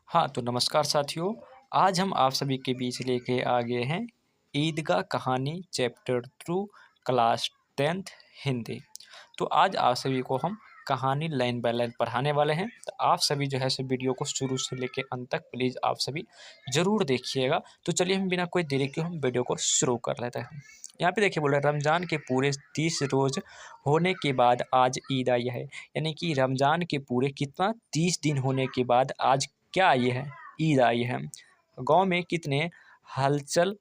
हाँ, तो नमस्कार साथियों। आज हम आप सभी के बीच लेके आ गए हैं ईदगाह कहानी चैप्टर 2 क्लास 10th हिंदी। तो आज आप सभी को हम कहानी लाइन बाय लाइन पढ़ाने वाले हैं। तो आप सभी जो है सो वीडियो को शुरू से लेके अंत तक प्लीज़ आप सभी ज़रूर देखिएगा। तो चलिए हम बिना कोई देरी के हम वीडियो को शुरू कर लेते हैं। यहाँ पे देखिए बोल रहा है रमज़ान के पूरे 30 रोज़ होने के बाद आज ईद आई है। यानी कि रमज़ान के पूरे कितना 30 दिन होने के बाद आज क्या आई है? ईद आई है। गाँव में कितने हलचल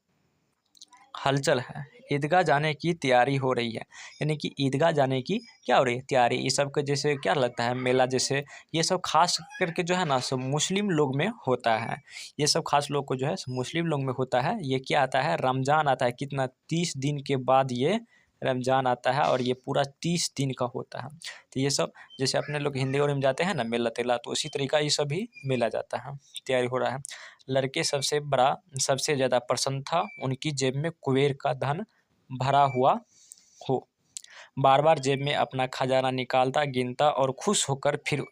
हलचल है। ईदगाह जाने की तैयारी हो रही है। यानी कि ईदगाह जाने की क्या हो रही है? तैयारी। ये सब के जैसे क्या लगता है मेला जैसे ये सब ख़ास करके जो है ना सो मुस्लिम लोग में होता है। ये सब ख़ास लोग को जो है मुस्लिम लोग में होता है। ये क्या आता है? रमज़ान आता है। कितना 30 दिन के बाद ये रमज़ान आता है और ये पूरा 30 दिन का होता है। तो ये सब जैसे अपने लोग हिंदी और में जाते हैं ना मेला-तेला, तो उसी तरीका ये सब भी मेला जाता है। तैयारी हो रहा है। लड़के सबसे ज़्यादा प्रसन्न था। उनकी जेब में कुबेर का धन भरा हुआ हो। बार-बार जेब में अपना खजाना निकालता, गिनता और खुश होकर फिर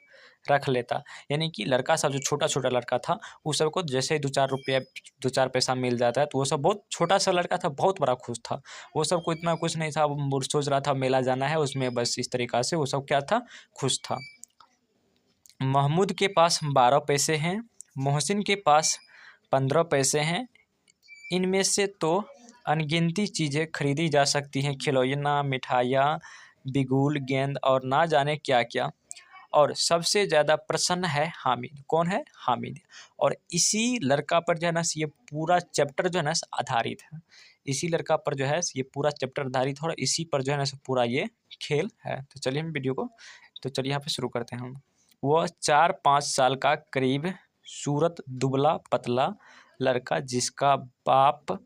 रख लेता। यानी कि लड़का सब जो छोटा-छोटा लड़का था, उस सबको जैसे ही 2-4 रुपया 2-4 पैसा मिल जाता है, तो वो सब बहुत छोटा-सा लड़का था, बहुत बड़ा खुश था। वो सबको इतना कुछ नहीं था, वो सोच रहा था मेला जाना है, उसमें बस इस तरीक़ा से वो सब क्या था, खुश था। महमूद के पास 12 पैसे हैं, मोहसिन के पास 15 पैसे हैं। इनमें से तो अनगिनती चीज़ें खरीदी जा सकती हैं, खिलौना, मिठाइयाँ, बिगुल, गेंद और ना जाने क्या-क्या। और सबसे ज़्यादा प्रसन्न है हामिद। कौन है? हामिद। और इसी लड़का पर जो है ना ये पूरा चैप्टर जो है ना आधारित है। इसी लड़का पर जो है ये पूरा चैप्टर आधारित है और इसी पर जो है ना पूरा ये खेल है। तो चलिए हम वीडियो को यहाँ पे शुरू करते हैं हम। वह 4-5 साल का करीब सूरत दुबला-पतला लड़का जिसका बाप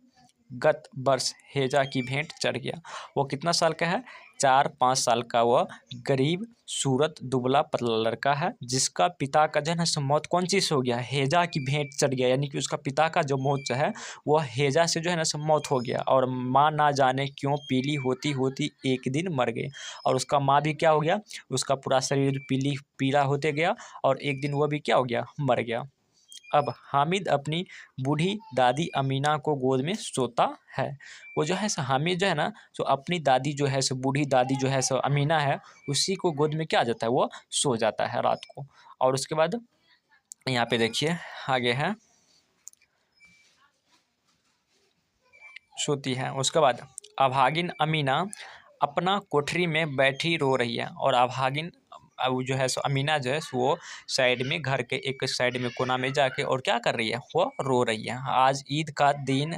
गत वर्ष हैजा की भेंट चढ़ गया। वो कितना साल का है? 4-5 साल का वह गरीब सूरत दुबला-पतला लड़का है जिसका पिता का जो है ना सो मौत कौन चीज़ से हो गया? हैजा की भेंट चढ़ गया। यानी कि उसका पिता का जो मौत जो है वह हैजा से जो है ना सो मौत हो गया और माँ ना जाने क्यों पीली होती-होती एक दिन मर गई। और उसका माँ भी क्या हो गया? उसका पूरा शरीर पीला होते गया और एक दिन वह भी क्या हो गया? मर गया। अब हामिद अपनी बूढ़ी दादी अमीना को गोद में सोता है। वो जो है सो हामिद जो है ना सो अपनी दादी जो है सो बूढ़ी दादी जो है सो अमीना है, उसी को गोद में क्या आ जाता है? वो सो जाता है रात को। और उसके बाद यहाँ पे देखिए आगे है सोती है। उसके बाद अभागिन अमीना अपना कोठरी में बैठी रो रही है और अभागिन अब जो है सो अमीना जो है सो वो साइड में घर के एक साइड में कोना में जाके और क्या कर रही है? वो रो रही है। आज ईद का दिन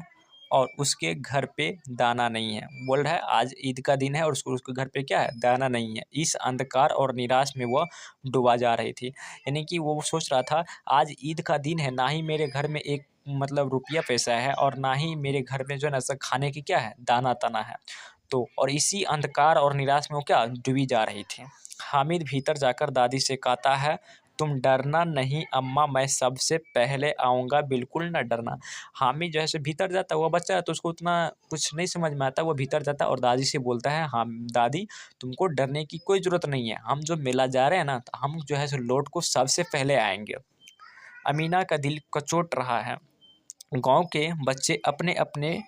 और उसके घर पे दाना नहीं है। बोल रहा है आज ईद का दिन है और उसके घर पे क्या है? दाना नहीं है। इस अंधकार और निराश में वह डूबा जा रही थी। यानी कि वो सोच रहा था आज ईद का दिन है, ना ही मेरे घर में एक मतलब रुपया पैसा है और ना ही मेरे घर में जो है ना सब खाने की क्या है? दाना-तना है। तो और इसी अंधकार और निराश में वो क्या डूबी जा रही थी। हामिद भीतर जाकर दादी से कहता है, तुम डरना नहीं अम्मा, मैं सबसे पहले आऊँगा, बिल्कुल ना डरना। हामिद जो है सो भीतर जाता है, वो बच्चा है तो उसको उतना कुछ नहीं समझ में आता। वो भीतर जाता है और दादी से बोलता है, हाँ दादी तुमको डरने की कोई ज़रूरत नहीं है। हम जो मेला जा रहे हैं ना, तो हम जो है सो लौट को सबसे पहले आएँगे। अमीना का दिल कचोट रहा है। गाँव के बच्चे अपने-अपने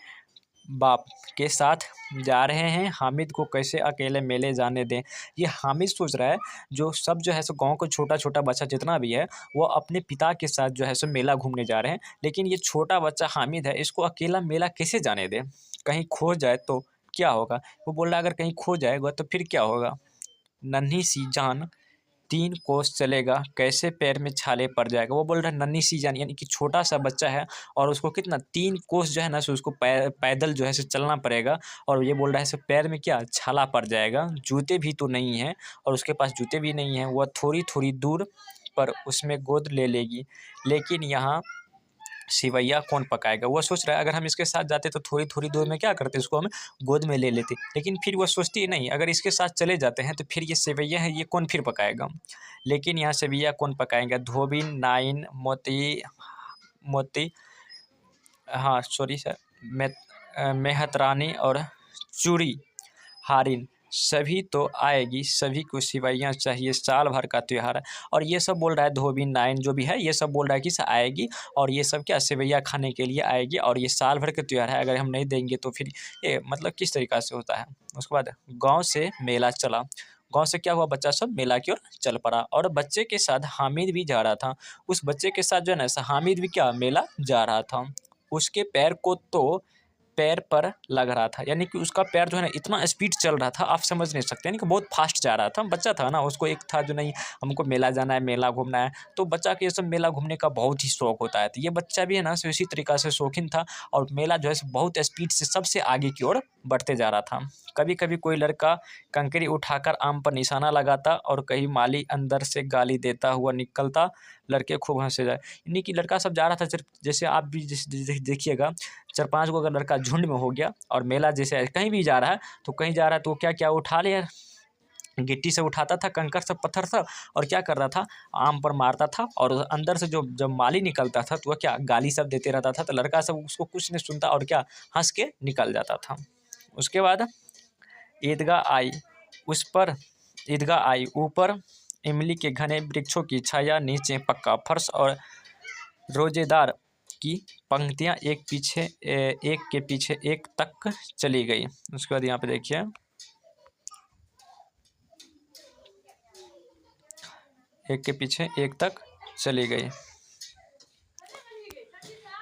बाप के साथ जा रहे हैं, हामिद को कैसे अकेले मेले जाने दें। ये हामिद सोच रहा है जो सब जो है सो गाँव का छोटा-छोटा बच्चा जितना भी है, वो अपने पिता के साथ जो है सो मेला घूमने जा रहे हैं। लेकिन ये छोटा बच्चा हामिद है, इसको अकेला मेला कैसे जाने दें? कहीं खो जाए तो क्या होगा? वो बोल रहा है अगर कहीं खो जाएगा तो फिर क्या होगा? नन्ही सी जान 3 कोस चलेगा, कैसे पैर में छाले पड़ जाएगा। वो बोल रहा है नन्ही सी जान यानी कि छोटा-सा बच्चा है और उसको कितना 3 कोस जो है ना सो उसको पैदल जो है सो चलना पड़ेगा और ये बोल रहा है सो पैर में क्या छाला पड़ जाएगा। जूते भी तो नहीं हैं और उसके पास जूते भी नहीं हैं। वह थोड़ी-थोड़ी दूर पर उसमें गोद ले लेगी, लेकिन यहाँ सिवैया कौन पकाएगा? वो सोच रहा है अगर हम इसके साथ जाते तो थोड़ी-थोड़ी दूर में क्या करते इसको हम गोद में ले लेते। लेकिन फिर वो सोचती है नहीं अगर इसके साथ चले जाते हैं तो फिर ये सेवैया है ये कौन फिर पकाएगा? लेकिन यहाँ सेवैया कौन पकाएगा? धोबिन, नाइन, मोती मोती हाँ सॉरी सर मेहतरानी और चूड़ी हारिन सभी तो आएगी, सभी को सिवैयाँ चाहिए, साल भर का त्योहार है। और ये सब बोल रहा है धोबी नाइन जो भी है, ये सब बोल रहा है कि आएगी और ये सब क्या सेवैया खाने के लिए आएगी और ये साल भर का त्योहार है, अगर हम नहीं देंगे तो फिर ये मतलब किस तरीक़ा से होता है। उसके बाद गाँव से मेला चला, गाँव से क्या हुआ, बच्चा सब मेला की ओर चल पड़ा और बच्चे के साथ हामिद भी जा रहा था। उस बच्चे के साथ जो है ना हामिद भी क्या मेला जा रहा था। उसके पैर को तो पैर पर लग रहा था, यानी कि उसका पैर जो है ना इतना स्पीड चल रहा था, आप समझ नहीं सकते, यानी कि बहुत फास्ट जा रहा था। बच्चा था ना, उसको एक था जो नहीं हमको मेला जाना है, मेला घूमना है, तो बच्चा के ये सब मेला घूमने का बहुत ही शौक होता है। तो ये बच्चा भी है ना इसी तरीक़ा से शौकीन था और मेला जो है बहुत स्पीड से सबसे आगे की ओर बढ़ते जा रहा था। कभी कभी कोई लड़का कंकरी उठाकर आम पर निशाना लगाता और कहीं माली अंदर से गाली देता हुआ निकलता, लड़के खूब हंसे जाए। यानी कि लड़का सब जा रहा था, जैसे आप भी देखिएगा 4-5 गो अगर लड़का झुंड में हो गया और मेला जैसे कहीं भी जा रहा है तो कहीं जा रहा है तो क्या क्या उठा ले, गिट्टी से उठाता था, कंकर सब, पत्थर सब, और क्या कर रहा था, आम पर मारता था और अंदर से जो जब माली निकलता था तो वह क्या गाली सब देते रहता था। तो लड़का सब उसको कुछ नहीं सुनता और क्या हंस के निकल जाता था। उसके बाद ईदगाह आई, उस पर ईदगाह आई, ऊपर इमली के घने वृक्षों की छाया, नीचे पक्का फर्श और रोजेदार की पंक्तियां एक के पीछे एक तक चली गई। उसके बाद यहाँ पे देखिए, एक के पीछे एक तक चली गई,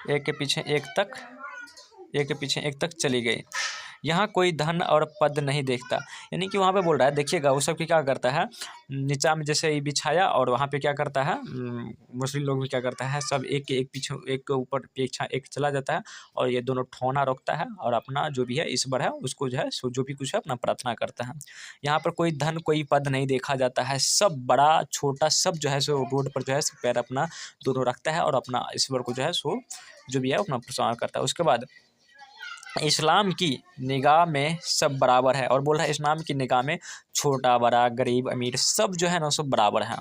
एक के पीछे एक तक चली गई। यहाँ कोई धन और पद नहीं देखता, यानी कि वहाँ पे बोल रहा है, देखिएगा वो सब की क्या करता है, नीचा में जैसे ही बिछाया और वहाँ पे क्या करता है, मुस्लिम लोग भी क्या करता है, सब एक के एक पीछे एक के ऊपर एक चला जाता है और ये दोनों ठोना रोकता है और अपना जो भी है ईश्वर है उसको जो है सो जो भी कुछ है अपना प्रार्थना करता है। यहाँ पर कोई धन कोई पद नहीं देखा जाता है, सब बड़ा छोटा सब जो है सो रोड पर जो है पैर अपना दोनों रखता है और अपना ईश्वर को जो है सो जो भी है अपना प्रसार करता है। उसके बाद इस्लाम की निगाह में सब बराबर है और बोल रहा है इस्लाम की निगाह में छोटा बड़ा गरीब अमीर सब जो है ना सब बराबर हैं।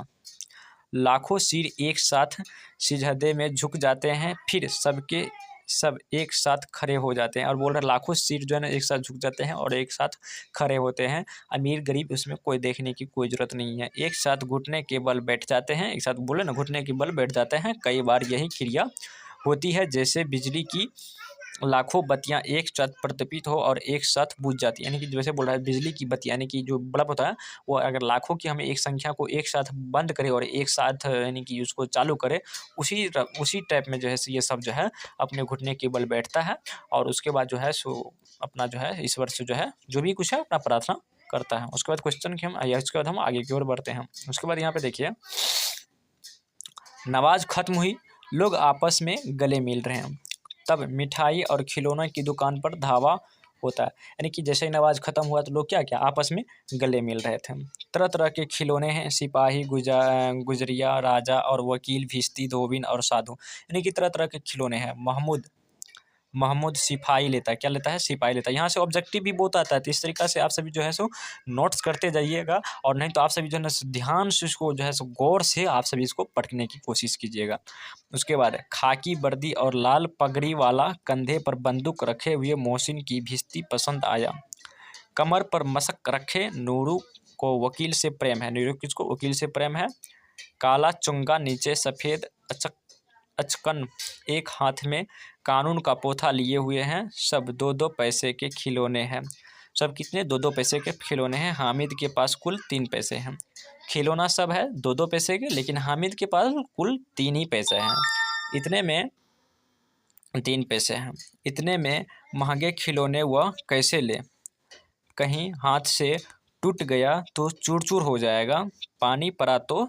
लाखों सिर एक साथ सिजदे में झुक जाते हैं, फिर सब एक साथ खड़े हो जाते हैं और बोल रहे लाखों सिर जो है ना एक साथ झुक जाते हैं और एक साथ खड़े होते हैं। अमीर गरीब उसमें कोई देखने की कोई ज़रूरत नहीं है, एक साथ घुटने के बल बैठ जाते हैं, एक साथ बोले ना घुटने के बल बैठ जाते हैं। कई बार यही क्रिया होती है जैसे बिजली की लाखों बत्तियां एक साथ प्रदीपित हो और एक साथ बुझ जाती है, यानी कि जैसे बोल रहा है बिजली की बत्ती यानी कि जो बल्ब होता है वो अगर लाखों की हमें एक संख्या को एक साथ बंद करे और एक साथ यानी कि उसको चालू करे, उसी टाइप में जो है ये सब जो है अपने घुटने के बल बैठता है और उसके बाद जो है सो अपना जो है ईश्वर से जो है जो भी कुछ है अपना प्रार्थना करता है। उसके बाद क्वेश्चन की उसके बाद हम आगे की ओर बढ़ते हैं। उसके बाद यहाँ पे देखिए, नमाज खत्म हुई, लोग आपस में गले मिल रहे हैं, तब मिठाई और खिलौने की दुकान पर धावा होता है, यानी कि जैसे ही नमाज खत्म हुआ तो लोग क्या क्या आपस में गले मिल रहे थे। तरह तरह के खिलौने हैं, सिपाही गुजरिया राजा और वकील भिश्ती धोबिन और साधु, यानी कि तरह तरह के खिलौने हैं। महमूद सिपाही लेता है, क्या लेता है, सिपाही लेता है। यहाँ से ऑब्जेक्टिव भी बहुत आता है, तो इस तरीक़ा से आप सभी जो है सो नोट्स करते जाइएगा और नहीं तो आप सभी जो है ना ध्यान से इसको जो है सो गौर से आप सभी इसको पढ़ने की कोशिश कीजिएगा। उसके बाद खाकी वर्दी और लाल पगड़ी वाला कंधे पर बंदूक रखे हुए मोहसिन की भिश्ती पसंद आया, कमर पर मशक रखे नूरू को वकील से प्रेम है, नूरू किसको, वकील से प्रेम है। काला चुंगा नीचे सफ़ेद अचकन, एक हाथ में कानून का पोथा लिए हुए हैं, सब 2-2 पैसे के खिलौने हैं। सब कितने, 2-2 पैसे के खिलौने हैं। हामिद के पास कुल 3 पैसे हैं। खिलौना सब है 2-2 पैसे के, लेकिन हामिद के पास कुल 3 ही पैसे हैं। इतने में 3 पैसे हैं, इतने में महंगे खिलौने वह कैसे ले, कहीं हाथ से टूट गया तो चूर चूर हो जाएगा, पानी पड़ा तो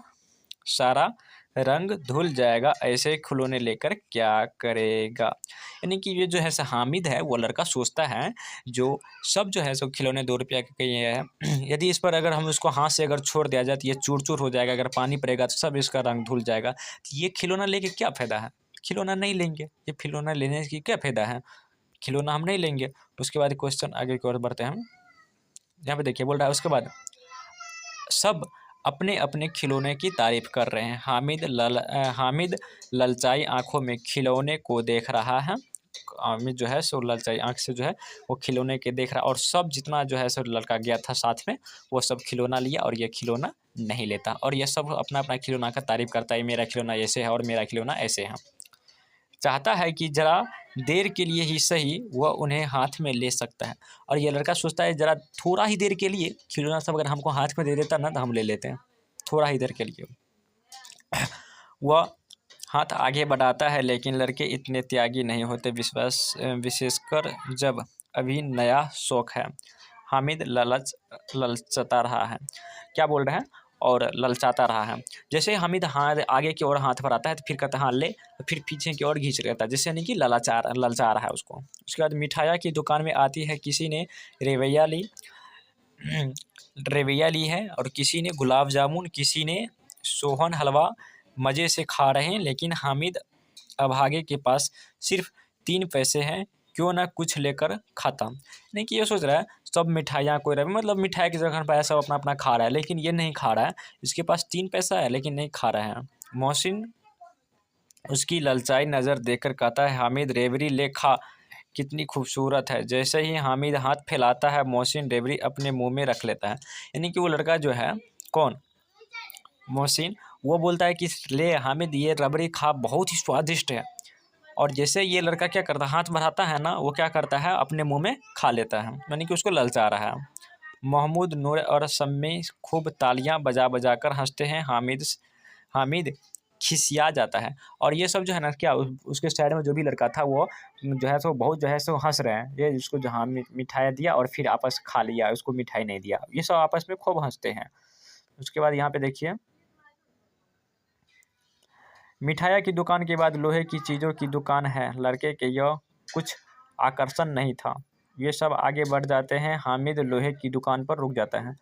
सारा रंग धुल जाएगा, ऐसे खिलौने लेकर क्या करेगा। यानी कि ये जो है हामिद है वो लड़का सोचता है जो सब जो है सो खिलौने 2 रुपया के ये है, यदि इस पर अगर हम उसको हाथ से अगर छोड़ दिया जाए तो ये चूर चूर हो जाएगा, अगर पानी पड़ेगा तो सब इसका रंग धुल जाएगा, तो ये खिलौना लेके क्या फ़ायदा है, खिलौना नहीं लेंगे, ये खिलौना लेने की क्या फ़ायदा है, खिलौना हम नहीं लेंगे। उसके बाद क्वेश्चन आगे की ओर बढ़ते हैं हम। यहाँ पे देखिए बोल रहा है, उसके बाद सब अपने अपने खिलौने की तारीफ कर रहे हैं। हामिद ललचाई आंखों में खिलौने को देख रहा है, हामिद जो है सो ललचाई आँख से जो है वो खिलौने के देख रहा, और सब जितना जो है सो लड़का गया था साथ में, वो सब खिलौना लिया और ये खिलौना नहीं लेता, और ये सब अपना अपना खिलौना का तारीफ करता है, मेरा खिलौना ऐसे है और मेरा खिलौना ऐसे है। चाहता है कि ज़रा देर के लिए ही सही वह उन्हें हाथ में ले सकता है, और ये लड़का सोचता है ज़रा थोड़ा ही देर के लिए खिलौना सब अगर हमको हाथ में दे देता ना तो हम ले लेते हैं, थोड़ा ही देर के लिए। वह हाथ आगे बढ़ाता है, लेकिन लड़के इतने त्यागी नहीं होते, विशेषकर जब अभी नया शौक है। हामिद ललचता रहा है, क्या बोल रहे हैं, और ललचाता रहा है। जैसे हामिद हाथ आगे की ओर हाथ बढ़ाता है तो फिर कहता है हाँ ले, फिर पीछे की ओर खींच लेता है, जिससे यानी कि ललचा रहा है उसको। उसके बाद मिठाइयाँ की दुकान में आती है, किसी ने रेवैया ली रेवैया ली है, और किसी ने गुलाब जामुन, किसी ने सोहन हलवा। मज़े से खा रहे हैं, लेकिन हामिद अभागे के पास सिर्फ 3 पैसे हैं, क्यों ना कुछ लेकर खाता। नहीं कि ये सोच रहा है सब मिठाइयाँ कोई रहे, मतलब मिठाई की जगह पर सब अपना अपना खा रहा है, लेकिन ये नहीं खा रहा है, इसके पास 3 पैसा है लेकिन नहीं खा रहा है। मोहसिन उसकी ललचाई नज़र देखकर कहता है, हामिद रेवड़ी ले खा, कितनी खूबसूरत है। जैसे ही हामिद हाथ फैलाता है, मोहसिन रेवड़ी अपने मुंह में रख लेता है। यानी कि वो लड़का जो है, कौन, मोहसिन, वो बोलता है कि ले हामिद ये रबड़ी खा, बहुत ही स्वादिष्ट है। और जैसे ये लड़का क्या करता है, हाथ बढ़ाता है ना, वो क्या करता है अपने मुंह में खा लेता है, यानी कि उसको ललचा रहा है। महमूद, नूर और सम्मी खूब तालियां बजा बजा कर हंसते हैं। हामिद खिसिया जाता है, और ये सब जो है ना क्या उसके साइड में जो भी लड़का था वो जो है सो बहुत जो है सो हंस रहे हैं, ये उसको जहाँ मिठाई दिया और फिर आपस खा लिया, उसको मिठाई नहीं दिया, ये सब आपस में खूब हंसते हैं। उसके बाद यहाँ पे देखिए, मिठाइया की दुकान के बाद लोहे की चीज़ों की दुकान है। लड़के के यह कुछ आकर्षण नहीं था, ये सब आगे बढ़ जाते हैं। हामिद लोहे की दुकान पर रुक जाता है,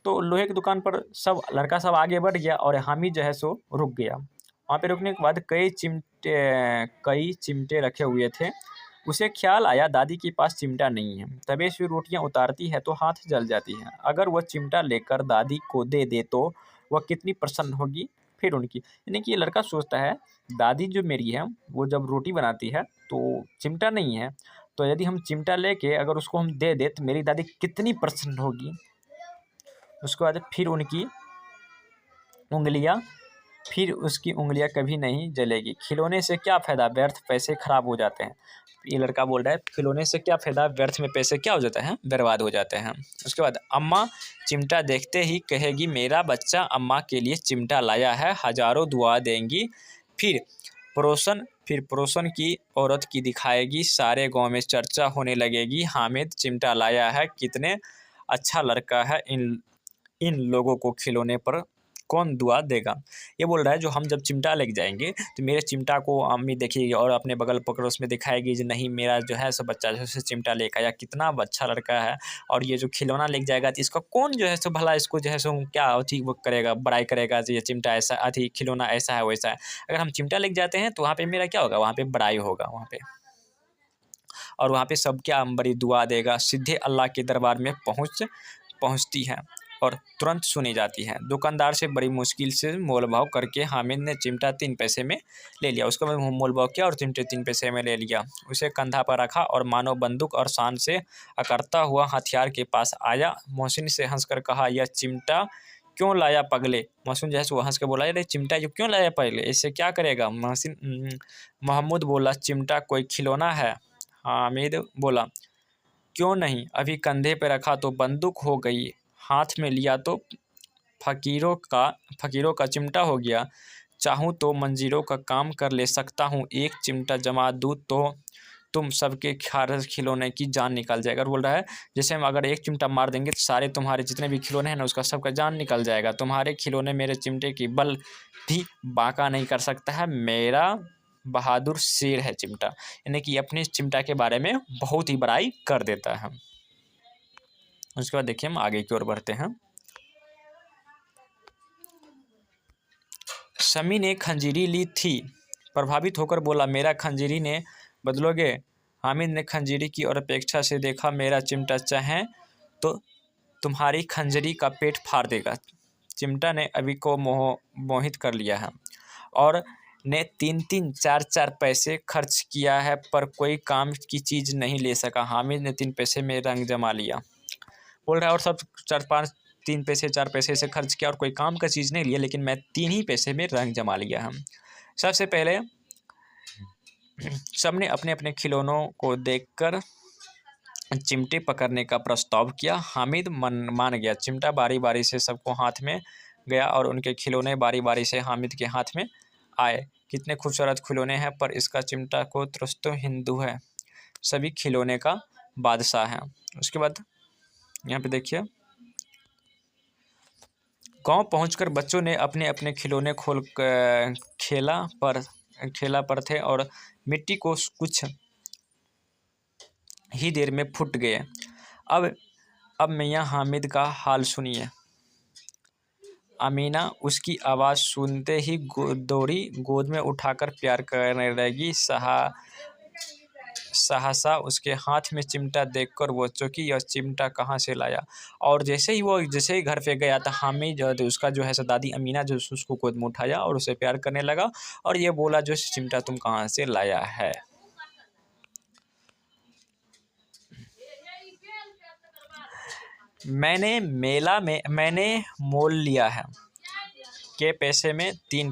तो लोहे की दुकान पर सब लड़का सब आगे बढ़ गया और हामिद जो है सो रुक गया। वहाँ पे रुकने के बाद कई चिमटे रखे हुए थे। उसे ख्याल आया दादी के पास चिमटा नहीं है, तवे से रोटियां उतारती है तो हाथ जल जाती है, अगर वह चिमटा लेकर दादी को दे दे तो वह कितनी प्रसन्न होगी फिर उनकी। यानी कि ये लड़का सोचता है दादी जो मेरी है वो जब रोटी बनाती है तो चिमटा नहीं है, तो यदि हम चिमटा लेके अगर उसको हम दे दे तो मेरी दादी कितनी प्रसन्न होगी। उसके बाद फिर उसकी उंगलियां कभी नहीं जलेगी। खिलौने से क्या फ़ायदा, व्यर्थ पैसे खराब हो जाते हैं। ये लड़का बोल रहा है खिलौने से क्या फ़ायदा, व्यर्थ में पैसे क्या हो जाता है, बर्बाद हो जाते हैं। उसके बाद अम्मा चिमटा देखते ही कहेगी मेरा बच्चा अम्मा के लिए चिमटा लाया है, हज़ारों दुआ देंगी। फिर पड़ोसन की औरत की दिखाएगी, सारे गांव में चर्चा होने लगेगी, हामिद चिमटा लाया है, कितने अच्छा लड़का है, इन लोगों को खिलौने पर कौन दुआ देगा। ये बोल रहा है जो हम जब चिमटा लेके जाएंगे तो मेरे चिमटा को अम्मी देखेगी और अपने बगल पड़ोस में दिखाएगी जो नहीं मेरा जो है सो बच्चा जो है सो चिमटा लेकर आया, कितना अच्छा लड़का है। और ये जो खिलौना लेके जाएगा तो इसका कौन जो है सो भला इसको जो है सो क्या अथी वो करेगा, बड़ाई करेगा जो ये चिमटा ऐसा अथी खिलौना ऐसा है वैसा है। अगर हम चिमटा लेके जाते हैं तो वहाँ पे मेरा क्या होगा, वहाँ पे बड़ाई होगा वहाँ पे, और वहाँ पे सब क्या बड़ी दुआ देगा, सीधे अल्लाह के दरबार में पहुँचती है और तुरंत सुनी जाती है। दुकानदार से बड़ी मुश्किल से मोल भाव करके हामिद ने चिमटा 3 पैसे में ले लिया। उसके बाद मोल भाव किया और चिमटे 3 पैसे में ले लिया। उसे कंधा पर रखा और मानो बंदूक और शान से अकड़ता हुआ हथियार के पास आया। मोहसिन से हंसकर कहा यह चिमटा क्यों लाया पगले। मोहसिन जो है वो हंस कर बोला अरे चिमटा जो क्यों लाया पगले, इससे क्या करेगा। महमूद बोला चिमटा कोई खिलौना है। हामिद बोला क्यों नहीं, अभी कंधे पे रखा तो बंदूक हो गई, हाथ में लिया तो फकीरों का चिमटा हो गया। चाहूँ तो मंजीरों का काम कर ले सकता हूँ, एक चिमटा जमा दूँ तो तुम सबके खिलौने की जान निकल जाएगा। और बोल रहा है जैसे हम अगर एक चिमटा मार देंगे तो सारे तुम्हारे जितने भी खिलौने हैं ना उसका सबका जान निकल जाएगा। तुम्हारे खिलौने मेरे चिमटे की बल भी बांका नहीं कर सकता है, मेरा बहादुर शेर है चिमटा। यानी कि अपने चिमटा के बारे में बहुत ही बड़ाई कर देता है। उसके बाद देखिए हम आगे की ओर बढ़ते हैं। शमी ने खंजीरी ली थी, प्रभावित होकर बोला मेरा खंजीरी ने बदलोगे। हामिद ने खंजीरी की ओर अपेक्षा से देखा, मेरा चिमटा चाहे तो तुम्हारी खंजरी का पेट फाड़ देगा। चिमटा ने अभी को मोहित कर लिया है और ने 3-3 4-4 पैसे खर्च किया है पर कोई काम की चीज़ नहीं ले सका। हामिद ने 3 पैसे में रंग जमा लिया। बोल रहा है और सब 4-5 3 पैसे 4 पैसे से खर्च किया और कोई काम का चीज़ नहीं लिया, लेकिन मैं 3 ही पैसे में रंग जमा लिया है। सबसे पहले सबने अपने-अपने खिलौनों को देखकर चिमटे पकड़ने का प्रस्ताव किया। हामिद मान गया। चिमटा बारी-बारी से सबको हाथ में गया और उनके खिलौने बारी-बारी से हामिद के हाथ में आए। कितने खूबसूरत खिलौने हैं, पर इसका चिमटा को तो हिंदू है, सभी खिलौने का बादशाह है। उसके बाद यहाँ पे देखिए, गांव पहुंचकर बच्चों ने अपने-अपने खिलौने खोल खेला पर थे और मिट्टी को कुछ ही देर में फूट गए। अब मियाँ हामिद का हाल सुनिए। अमीना उसकी आवाज़ सुनते ही दौड़ी, गोद में उठाकर प्यार करने लगी। सहसा उसके हाथ में चिमटा देखकर वो चौंकी, यह चिमटा कहाँ से लाया। और जैसे ही घर पे गया तो हामिद उसका जो है दादी अमीना जो उसको गोद में उठाया और उसे प्यार करने लगा और ये बोला, जो चिमटा तुम कहाँ से लाया है। मैंने मोल लिया है के पैसे में 3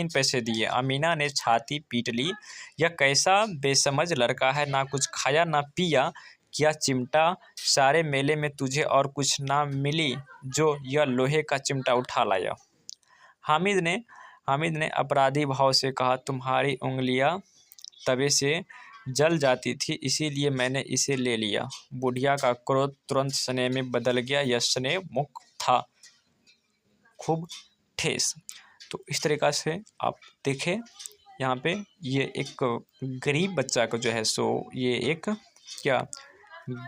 पैसे दिए। अमीना ने छाती पीट ली। यह कैसा बेसमझ लड़का है, ना कुछ खाया ना पिया। क्या चिमटा, सारे मेले में तुझे और कुछ ना मिली जो यह लोहे का चिमटा उठा लाया। हामिद ने अपराधी भाव से कहा, तुम्हारी उंगलियां तवे से जल जाती थी, इसीलिए मैंने इसे ले लिया। बुढ़िया का क्रोध तुरंत स्नेह में बदल गया। यह स्नेह मुख था, खूब ठेस। तो इस तरीक़ा से आप देखें यहाँ पे, ये एक गरीब बच्चा को जो है ये एक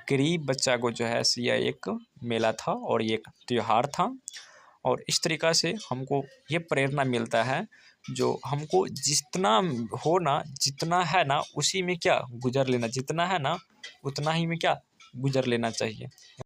गरीब बच्चा को जो है यह एक मेला था और ये एक त्यौहार था। और इस तरीक़ा से हमको ये प्रेरणा मिलता है, जो हमको जितना है ना उसी में गुजर लेना, जितना है ना उतना ही में गुजर लेना चाहिए।